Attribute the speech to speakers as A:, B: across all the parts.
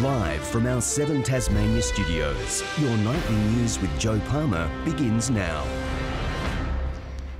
A: Live from our 7 Tasmania studios, your nightly news with Joe Palmer begins now.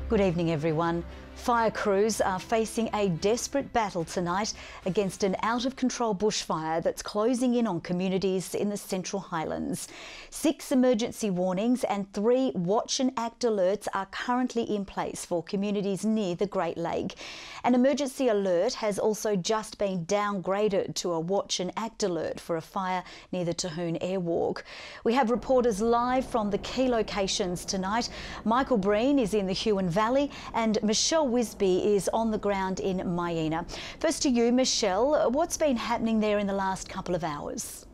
B: Good evening, everyone. Fire crews are facing a desperate battle tonight against an out-of-control bushfire that's closing in on communities in the Central Highlands. 6 emergency warnings and 3 watch and act alerts are currently in place for communities near the Great Lake. An emergency alert has also just been downgraded to a watch and act alert for a fire near the Terhune Airwalk. We have reporters live from the key locations tonight. Michael Breen is in the Huon Valley and Michelle Wisby is on the ground in Myena. First to you, Michelle, what's been happening there in the last couple of hours?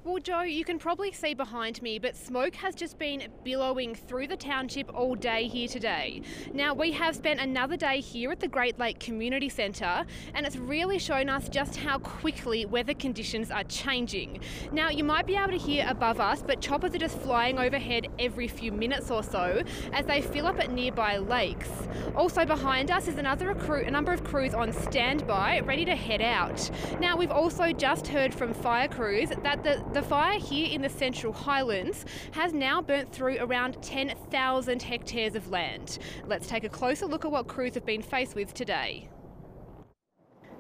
C: Well, Joe, you can probably see behind me, but smoke has just been billowing through the township all day here today. Now, we have spent another day here at the Great Lake Community Centre, and it's really shown us just how quickly weather conditions are changing. Now, you might be able to hear above us, but choppers are just flying overhead every few minutes or so as they fill up at nearby lakes. Also behind us is a number of crews on standby, ready to head out. Now, we've also just heard from fire crews that the fire here in the Central Highlands has now burnt through around 10,000 hectares of land. Let's take a closer look at what crews have been faced with today.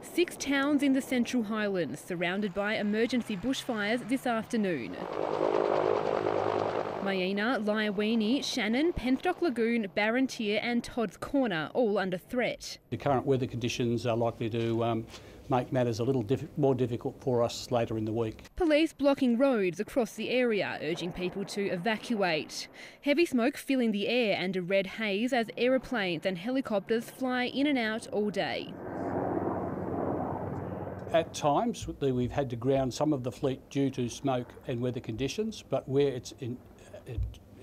C: 6 towns in the Central Highlands surrounded by emergency bushfires this afternoon. Myena, Lyawini, Shannon, Penstock Lagoon, Barrentyre and Todd's Corner all under threat.
D: The current weather conditions are likely to make matters a little more difficult for us later in the week.
C: Police blocking roads across the area, urging people to evacuate. Heavy smoke filling the air and a red haze as aeroplanes and helicopters fly in and out all day.
D: At times, we've had to ground some of the fleet due to smoke and weather conditions, but where it's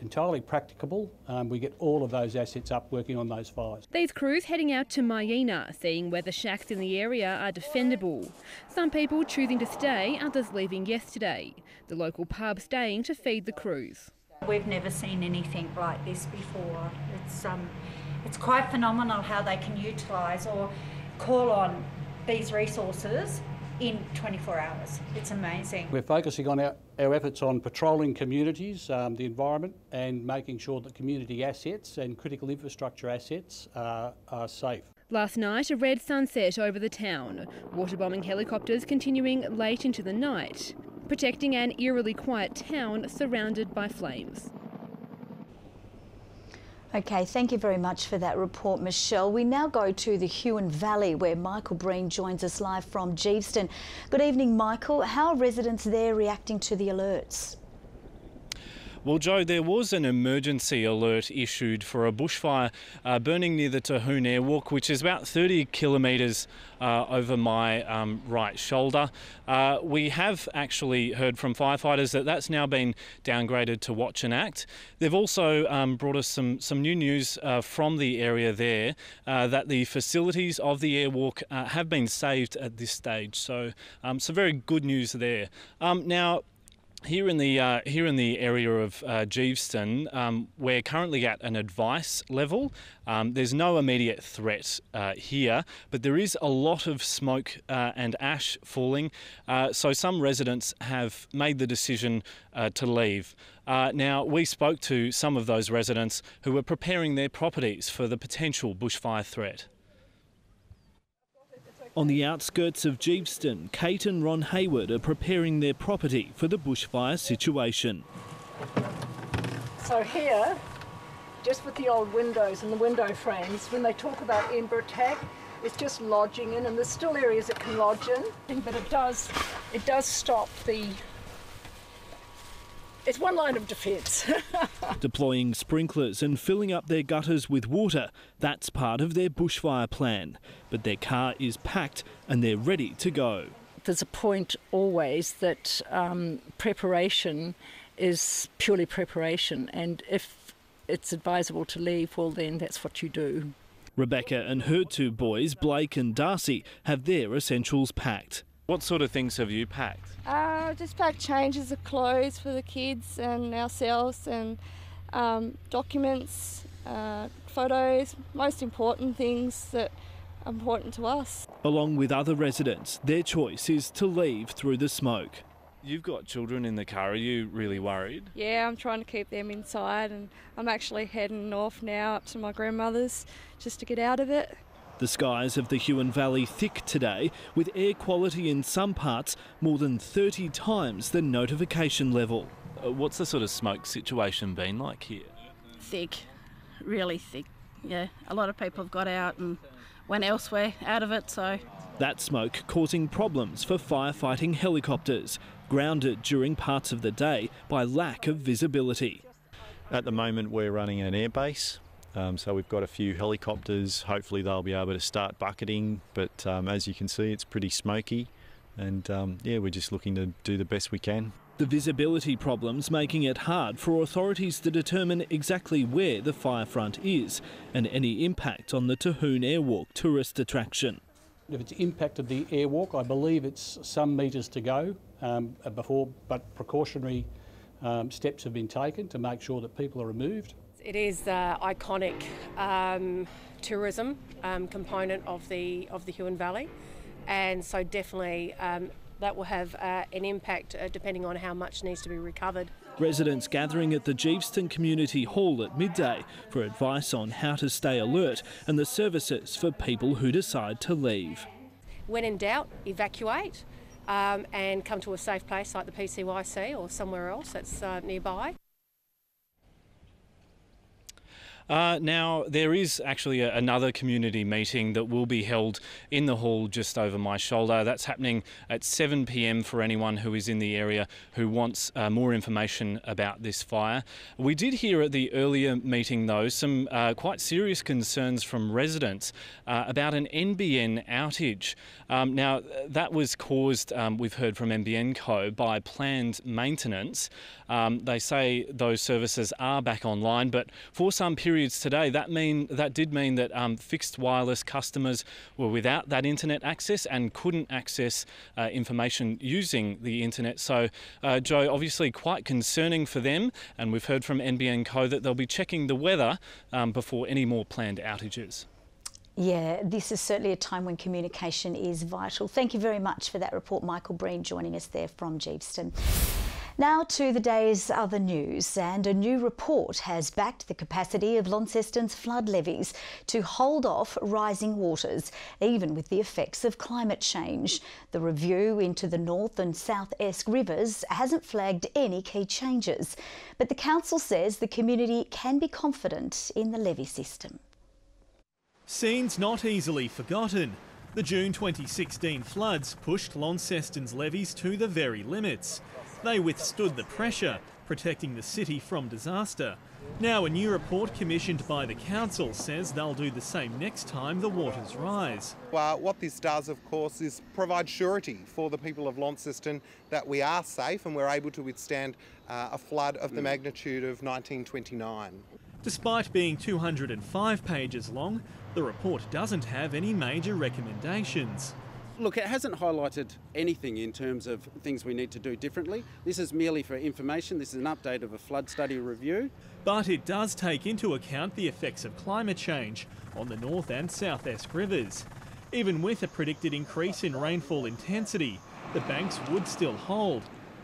D: entirely practicable, we get all of those assets up working on those fires.
C: These crews heading out to Myena, seeing whether shacks in the area are defendable. Some people choosing to stay, others leaving yesterday. The local pub staying to feed the crews.
E: We've never seen anything like this before. It's quite phenomenal how they can utilise or call on these resources in 24 hours. It's amazing.
D: We're focusing on our efforts on patrolling communities, the environment, and making sure that community assets and critical infrastructure assets are safe.
C: Last night, a red sunset over the town. Waterbombing helicopters continuing late into the night, protecting an eerily quiet town surrounded by flames.
B: Okay, thank you very much for that report, Michelle. We now go to the Huon Valley where Michael Breen joins us live from Geeveston. Good evening, Michael. How are residents there reacting to the alerts?
F: Well, Joe, there was an emergency alert issued for a bushfire burning near the Terhune Airwalk, which is about 30 kilometres over my right shoulder. We have actually heard from firefighters that that's now been downgraded to watch and act. They've also brought us some new news from the area there that the facilities of the airwalk have been saved at this stage. So some very good news there. Now, Here in the area of Geeveston, we're currently at an advice level. There's no immediate threat here, but there is a lot of smoke and ash falling. So some residents have made the decision to leave. Now, we spoke to some of those residents who were preparing their properties for the potential bushfire threat.
G: On the outskirts of Geeveston, Kate and Ron Hayward are preparing their property for the bushfire situation.
H: So here, just with the old windows and the window frames, when they talk about ember attack, it's just lodging in, and there's still areas it can lodge in, but it does stop the... It's one line of defence.
G: Deploying sprinklers and filling up their gutters with water, that's part of their bushfire plan. But their car is packed and they're ready to go.
H: There's a point always that preparation is purely preparation, and if it's advisable to leave, well then that's what you do.
G: Rebecca and her 2 boys, Blake and Darcy, have their essentials packed.
F: What sort of things have you packed?
I: Just packed changes of clothes for the kids and ourselves, and documents, photos, most important things that are important to us.
G: Along with other residents, their choice is to leave through the smoke.
F: You've got children in the car. Are you really worried?
I: Yeah, I'm trying to keep them inside, and I'm actually heading north now up to my grandmother's just to get out of it.
G: The skies of the Huon Valley thick today, with air quality in some parts more than 30 times the notification level.
F: What's the sort of smoke situation been like here?
J: Thick, really thick. Yeah, a lot of people have got out and went elsewhere out of it, so...
G: That smoke causing problems for firefighting helicopters, grounded during parts of the day by lack of visibility.
K: At the moment we're running an airbase, so we've got a few helicopters. Hopefully they'll be able to start bucketing, but as you can see it's pretty smoky, and yeah, we're just looking to do the best we can.
G: The visibility problems making it hard for authorities to determine exactly where the fire front is and any impact on the Terhune Airwalk tourist attraction.
D: If it's impacted the airwalk, I believe it's some metres to go before, but precautionary steps have been taken to make sure that people are removed.
L: It is the iconic tourism component of the Huon Valley, and so definitely that will have an impact depending on how much needs to be recovered.
G: Residents gathering at the Geeveston Community Hall at midday for advice on how to stay alert and the services for people who decide to leave.
L: When in doubt, evacuate and come to a safe place like the PCYC or somewhere else that's nearby.
F: Now, there is actually another community meeting that will be held in the hall just over my shoulder. That's happening at 7 p.m. for anyone who is in the area who wants more information about this fire. We did hear at the earlier meeting, though, some quite serious concerns from residents about an NBN outage. Now, that was caused, we've heard from NBN Co, by planned maintenance. They say those services are back online, but for some periods today, that did mean that fixed wireless customers were without that internet access and couldn't access information using the internet. So, Joe, obviously quite concerning for them, and we've heard from NBN Co that they'll be checking the weather before any more planned outages.
B: Yeah, this is certainly a time when communication is vital. Thank you very much for that report, Michael Breen, joining us there from Geeveston. Now to the day's other news, and a new report has backed the capacity of Launceston's flood levees to hold off rising waters, even with the effects of climate change. The review into the North and South Esk rivers hasn't flagged any key changes, but the council says the community can be confident in the levee system.
G: Scenes not easily forgotten. The June 2016 floods pushed Launceston's levees to the very limits. They withstood the pressure, protecting the city from disaster. Now a new report commissioned by the council says they'll do the same next time the waters rise.
M: What this does, of course, is provide surety for the people of Launceston that we are safe and we're able to withstand a flood of the magnitude of 1929.
G: Despite being 205 pages long, the report doesn't have any major recommendations.
N: Look, it hasn't highlighted anything in terms of things we need to do differently. This is merely for information. This is an update of a flood study review.
G: But it does take into account the effects of climate change on the North and South Esk rivers. Even with a predicted increase in rainfall intensity, the banks would still hold.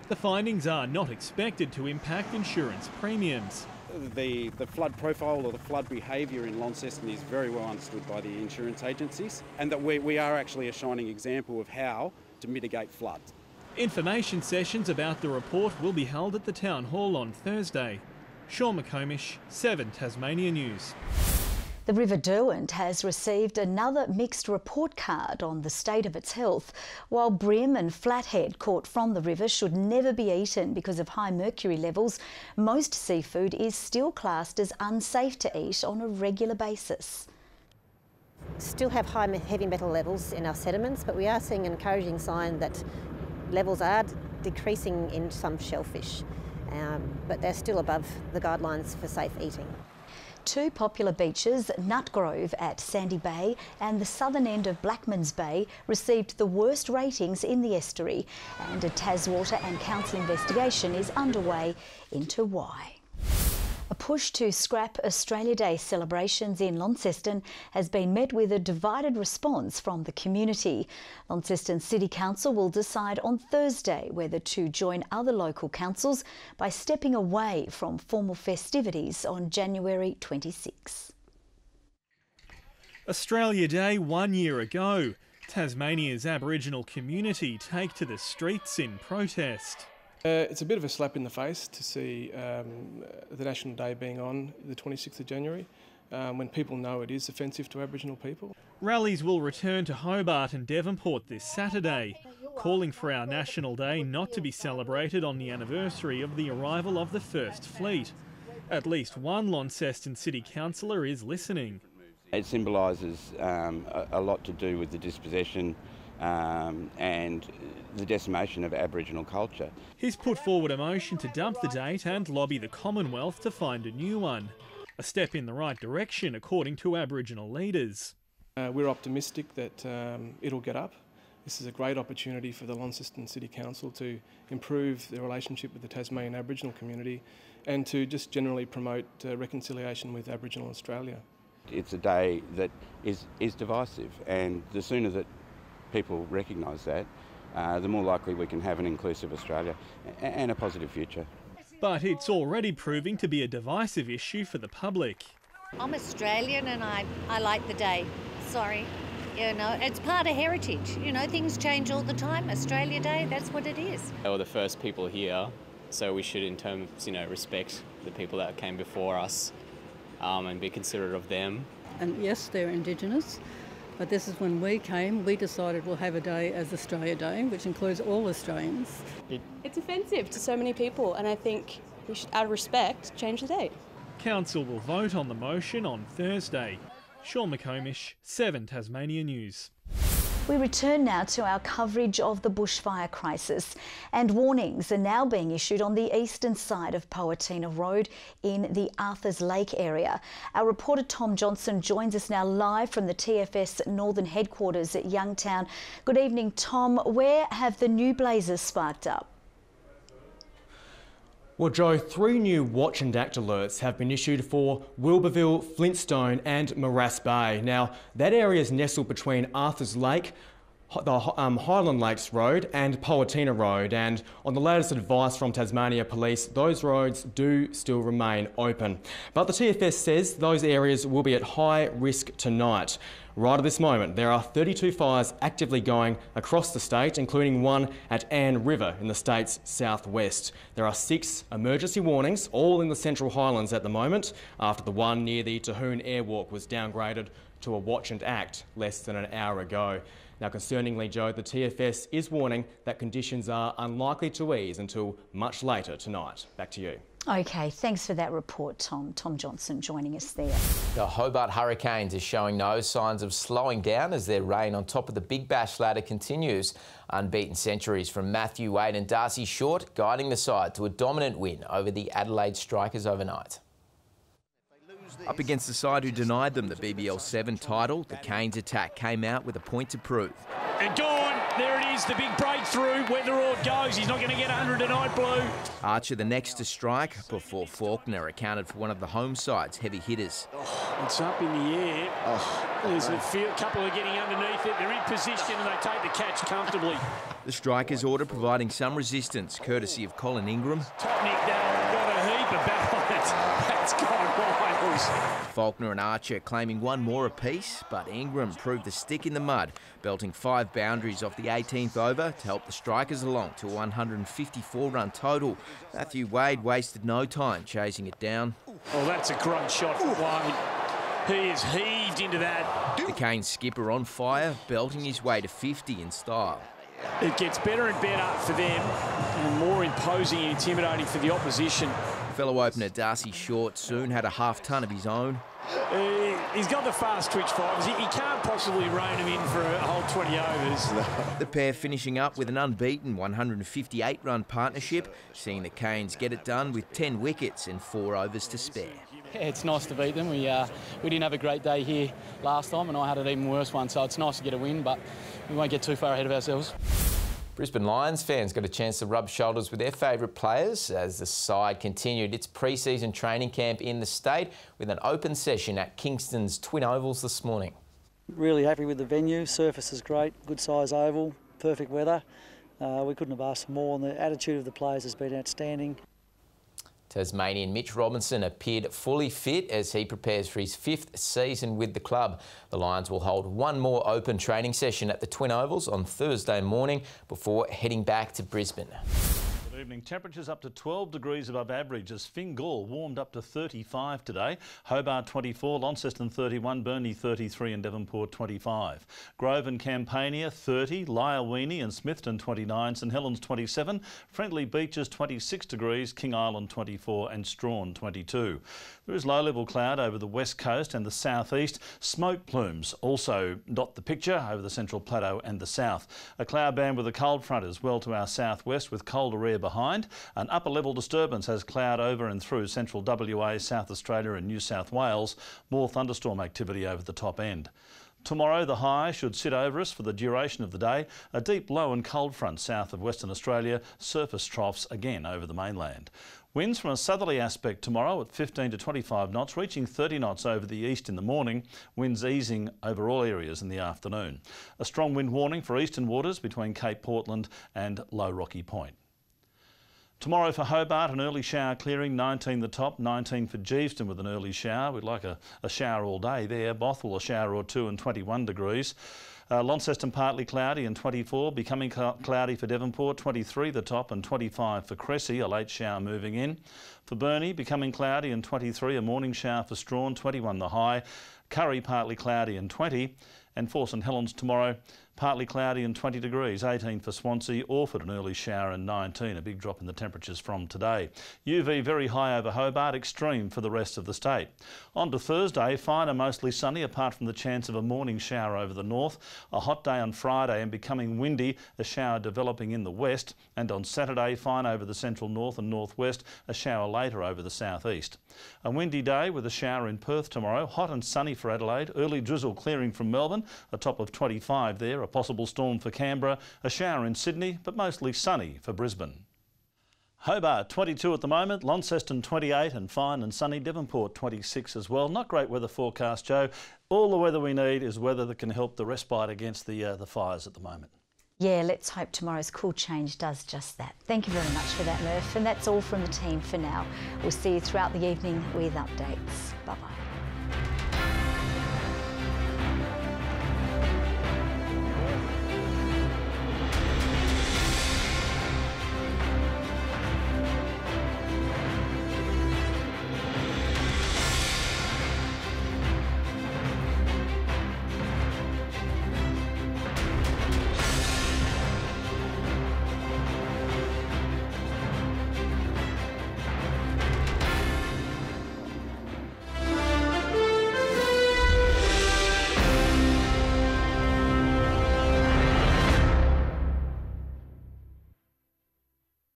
G: The findings are not expected to impact insurance premiums.
N: The flood profile or the flood behaviour in Launceston is very well understood by the insurance agencies, and that we are actually a shining example of how to mitigate floods.
G: Information sessions about the report will be held at the Town Hall on Thursday. Sean McComish, 7 Tasmania News.
B: The River Derwent has received another mixed report card on the state of its health. While bream and flathead caught from the river should never be eaten because of high mercury levels, most seafood is still classed as unsafe to eat on a regular basis.
O: Still have high heavy metal levels in our sediments, but we are seeing an encouraging sign that levels are decreasing in some shellfish, but they're still above the guidelines for safe eating.
B: Two popular beaches, Nutgrove at Sandy Bay and the southern end of Blackmans Bay, received the worst ratings in the estuary, and a Taswater and Council investigation is underway into why. A push to scrap Australia Day celebrations in Launceston has been met with a divided response from the community. Launceston City Council will decide on Thursday whether to join other local councils by stepping away from formal festivities on January 26.
G: Australia Day 1 year ago. Tasmania's Aboriginal community take to the streets in protest.
P: It's a bit of a slap in the face to see the National Day being on the 26th of January when people know it is offensive to Aboriginal people.
G: Rallies will return to Hobart and Devonport this Saturday, calling for our National Day not to be celebrated on the anniversary of the arrival of the First Fleet. At least one Launceston City Councillor is listening.
Q: It symbolises a lot to do with the dispossession and the decimation of Aboriginal culture.
G: He's put forward a motion to dump the date and lobby the Commonwealth to find a new one. A step in the right direction, according to Aboriginal leaders.
P: We're optimistic that it'll get up. This is a great opportunity for the Launceston City Council to improve their relationship with the Tasmanian Aboriginal community and to just generally promote reconciliation with Aboriginal Australia.
Q: It's a day that is divisive, and the sooner that people recognise that, the more likely we can have an inclusive Australia and a positive future.
G: But it's already proving to be a divisive issue for the public.
R: I'm Australian and I like the day. Sorry. You know, it's part of heritage. You know, things change all the time. Australia Day, that's what it is.
S: They were the first people here, so we should, in terms, respect the people that came before us and be considerate of them.
T: And yes, they're Indigenous. But this is when we came, we decided we'll have a day as Australia Day, which includes all Australians.
U: It's offensive to so many people, and I think we should, out of respect, change the date.
G: Council will vote on the motion on Thursday. Sean McComish, 7 Tasmania News.
B: We return now to our coverage of the bushfire crisis, and warnings are now being issued on the eastern side of Poatina Road in the Arthurs Lake area. Our reporter Tom Johnson joins us now live from the TFS Northern Headquarters at Youngtown. Good evening, Tom. Where have the new blazes sparked up?
V: Well, Joe, 3 new watch and act alerts have been issued for Wilberville, Flintstone and Morass Bay. Now, that area is nestled between Arthurs Lake, the Highland Lakes Road and Poatina Road, and on the latest advice from Tasmania Police, those roads do still remain open. But the TFS says those areas will be at high risk tonight. Right at this moment, there are 32 fires actively going across the state, including one at Ann River in the state's southwest. There are 6 emergency warnings, all in the Central Highlands at the moment, after the one near the Tahoon Airwalk was downgraded to a watch and act less than an hour ago. Now, concerningly, Joe, the TFS is warning that conditions are unlikely to ease until much later tonight. Back to you.
B: OK, thanks for that report, Tom. Tom Johnson joining us there.
W: The Hobart Hurricanes is showing no signs of slowing down as their reign on top of the Big Bash ladder continues. Unbeaten centuries from Matthew Wade and Darcy Short guiding the side to a dominant win over the Adelaide Strikers overnight.
X: Up against the side who denied them the BBL 7 title, the Canes attack came out with a point to prove.
Y: And gone, there it is, the big breakthrough. Weatherall goes, he's not going to get 100 tonight, Blue.
X: Archer the next to strike before Faulkner accounted for one of the home side's heavy hitters.
Y: Oh, it's up in the air. There's a couple are getting underneath it. They're in position and they take the catch comfortably.
X: The Strikers' order providing some resistance, courtesy of Colin Ingram.
Y: Top Nick got a heap of bat on it. That's gone wild.
X: Faulkner and Archer claiming one more apiece, but Ingram proved the stick in the mud, belting 5 boundaries off the 18th over to help the Strikers along to a 154-run total. Matthew Wade wasted no time chasing it down.
Y: Oh, that's a great shot for Wade. He is heaved into that.
X: The Canes skipper on fire, belting his way to 50 in style.
Y: It gets better and better for them and more imposing and intimidating for the opposition.
X: Fellow opener Darcy Short soon had a half-ton of his own.
Y: He's got the fast twitch fibres. He can't possibly rein him in for a whole 20 overs.
X: The pair finishing up with an unbeaten 158-run partnership, seeing the Canes get it done with 10 wickets and 4 overs to spare.
Z: Yeah, it's nice to beat them. We didn't have a great day here last time and I had an even worse one, so it's nice to get a win, but we won't get too far ahead of ourselves.
W: Brisbane Lions fans got a chance to rub shoulders with their favourite players as the side continued its pre-season training camp in the state with an open session at Kingston's Twin Ovals this morning.
A: Really happy with the venue. Surface is great, good size oval, perfect weather. We couldn't have asked for more, and the attitude of the players has been outstanding.
W: Tasmanian Mitch Robinson appeared fully fit as he prepares for his 5th season with the club. The Lions will hold one more open training session at the Twin Ovals on Thursday morning before heading back to Brisbane.
C: Good evening. Temperatures up to 12 degrees above average as Fingal warmed up to 35 today. Hobart 24, Launceston 31, Burnie 33 and Devonport 25. Grove and Campania 30, Lyawini and Smithton 29, St Helens 27, Friendly Beaches 26 degrees, King Island 24 and Strawn 22. There is low-level cloud over the west coast and the southeast. Smoke plumes also dot the picture over the Central Plateau and the south. A cloud band with a cold front as well to our southwest with colder air behind. An upper level disturbance has cloud over and through central WA, South Australia and New South Wales. More thunderstorm activity over the top end. Tomorrow the high should sit over us for the duration of the day. A deep low and cold front south of Western Australia. Surface troughs again over the mainland. Winds from a southerly aspect tomorrow at 15 to 25 knots, reaching 30 knots over the east in the morning. Winds easing over all areas in the afternoon. A strong wind warning for eastern waters between Cape Portland and Low Rocky Point. Tomorrow for Hobart, an early shower clearing, 19 the top, 19 for Geeveston with an early shower. We'd like a shower all day there. Bothwell a shower or two and 21 degrees. Launceston partly cloudy and 24, becoming cloudy for Devonport, 23 the top and 25 for Cressy, a late shower moving in. For Burnie, becoming cloudy and 23, a morning shower for Strawn, 21 the high. Curry partly cloudy and 20. And for St Helens tomorrow, partly cloudy and 20 degrees, 18 for Swansea, Orford an early shower and 19, a big drop in the temperatures from today. UV very high over Hobart, extreme for the rest of the state. On to Thursday, fine and mostly sunny apart from the chance of a morning shower over the north. A hot day on Friday and becoming windy, a shower developing in the west. And on Saturday, fine over the central north and northwest, a shower later over the southeast. A windy day with a shower in Perth tomorrow, hot and sunny for Adelaide, early drizzle clearing from Melbourne, a top of 25 there, a possible storm for Canberra, a shower in Sydney, but mostly sunny for Brisbane. Hobart 22 at the moment, Launceston 28 and fine and sunny, Devonport 26 as well. Not great weather forecast, Joe. All the weather we need is weather that can help the respite against the fires at the moment.
B: Yeah, let's hope tomorrow's cool change does just that. Thank you very much for that, Murph. And that's all from the team for now. We'll see you throughout the evening with updates. Bye-bye.